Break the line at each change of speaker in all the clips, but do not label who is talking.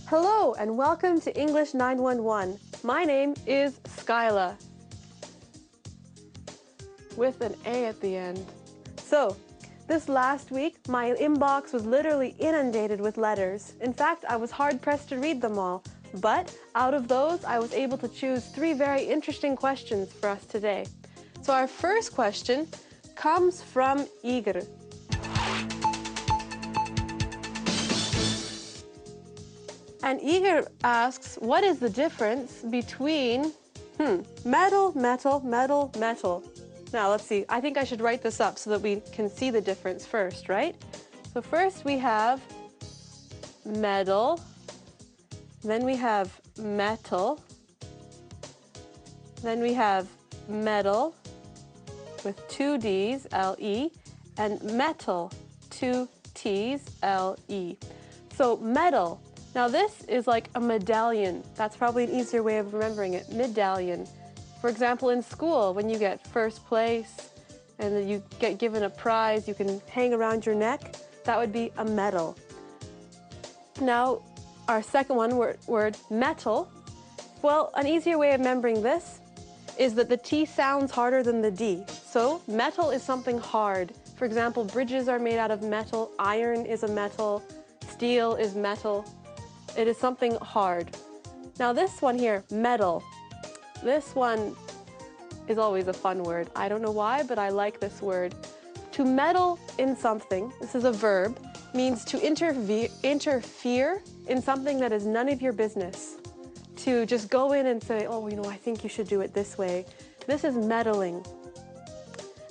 Hello and welcome to English 911. My name is Skyla, with an A at the end. So, this last week, my inbox was literally inundated with letters. In fact, I was hard-pressed to read them all. But out of those, I was able to choose 3 very interesting questions for us today. So our first question comes from Igor. And Igor asks, what is the difference between metal, metal, metal, metal? Now let's see, I think I should write this up so that we can see the difference first, right? So first we have metal, then we have metal, then we have metal with 2 D's, L-E, and metal, 2 T's, L-E. So metal. Now this is like a medallion. That's probably an easier way of remembering it, medallion. For example, in school, when you get first place and then you get given a prize you can hang around your neck, that would be a medal. Now, our second word, metal. Well, an easier way of remembering this is that the T sounds harder than the D. So, metal is something hard. For example, bridges are made out of metal, iron is a metal, steel is metal. It is something hard. Now this one here, metal. This one is always a fun word. I don't know why, but I like this word. To meddle in something, this is a verb, means to interfere in something that is none of your business. To just go in and say, oh, I think you should do it this way. This is meddling.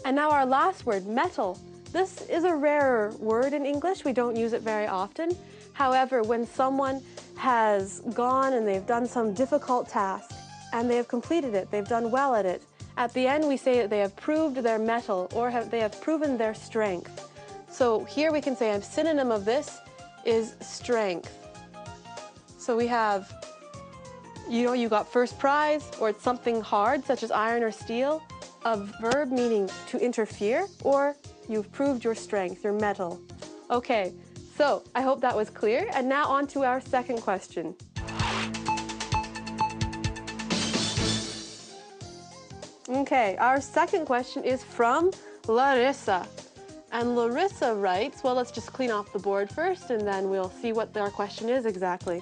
And now our last word, metal. This is a rarer word in English. We don't use it very often. However, when someone has gone and they've done some difficult task and they have completed it, they've done well at it, at the end we say that they have proved their mettle or they have proven their strength. So here we can say a synonym of this is strength. So we have, you got first prize, or it's something hard such as iron or steel, a verb meaning to interfere, or you've proved your strength, your mettle. Okay. So, I hope that was clear, and now on to our second question. Okay, our second question is from Larissa. And Larissa writes, well, let's just clean off the board first, and then we'll see what our question is exactly.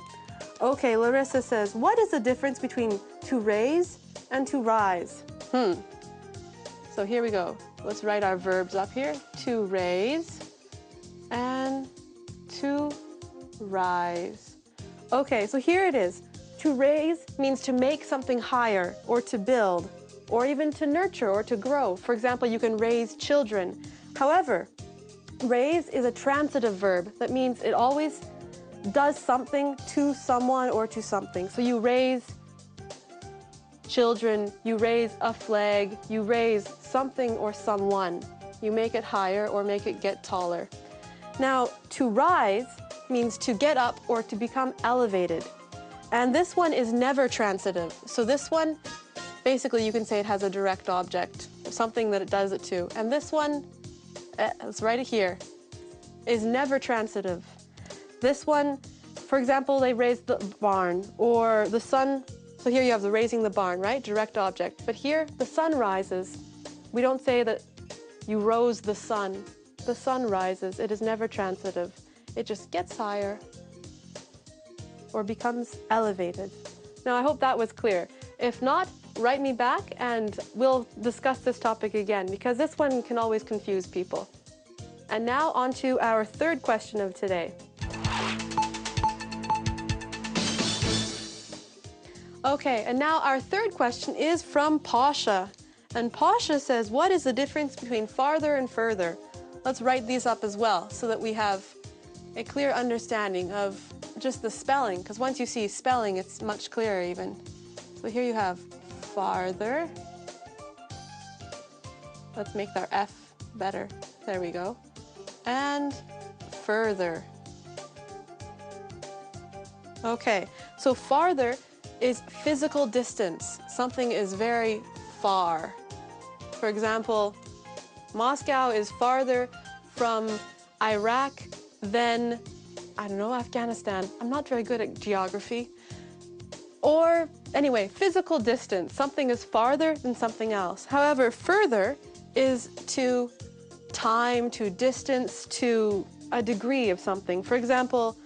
Okay, Larissa says, what is the difference between to raise and to rise? So here we go. Let's write our verbs up here. To raise and to rise. Okay, so here it is. To raise means to make something higher, or to build, or even to nurture or to grow. For example, you can raise children. However, raise is a transitive verb. That means it always does something to someone or to something. So you raise children, you raise a flag, you raise something or someone. You make it higher or make it get taller. Now, to rise means to get up or to become elevated. And this one is never transitive. So this one, basically you can say it has a direct object, something that it does it to. And this one, let's write it here, is never transitive. This one, for example, they raised the barn, or the sun. So here you have the raising the barn, right? Direct object. But here, the sun rises. We don't say that you rose the sun. The sun rises. It is never transitive. It just gets higher or becomes elevated. Now, I hope that was clear. If not, write me back and we'll discuss this topic again, because this one can always confuse people. And now on to our third question of today. Okay, and now our third question is from Pasha. And Pasha says, what is the difference between farther and further? Let's write these up as well so that we have a clear understanding of just the spelling, because once you see spelling, it's much clearer even. So here you have farther. Let's make our F better. There we go. And further. Okay, so farther is physical distance. Something is very far. For example, Moscow is farther from Iraq than, I don't know, Afghanistan. I'm not very good at geography. Or anyway, physical distance. Something is farther than something else. However, further is to time, to distance, to a degree of something. For example,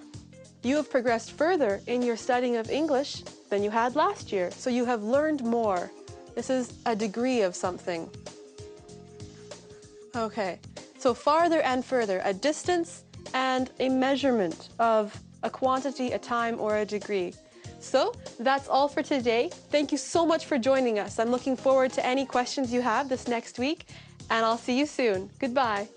you have progressed further in your studying of English than you had last year. So you have learned more. This is a degree of something. Okay, so farther and further, a distance and a measurement of a quantity, a time, or a degree. So that's all for today. Thank you so much for joining us. I'm looking forward to any questions you have this next week, and I'll see you soon. Goodbye.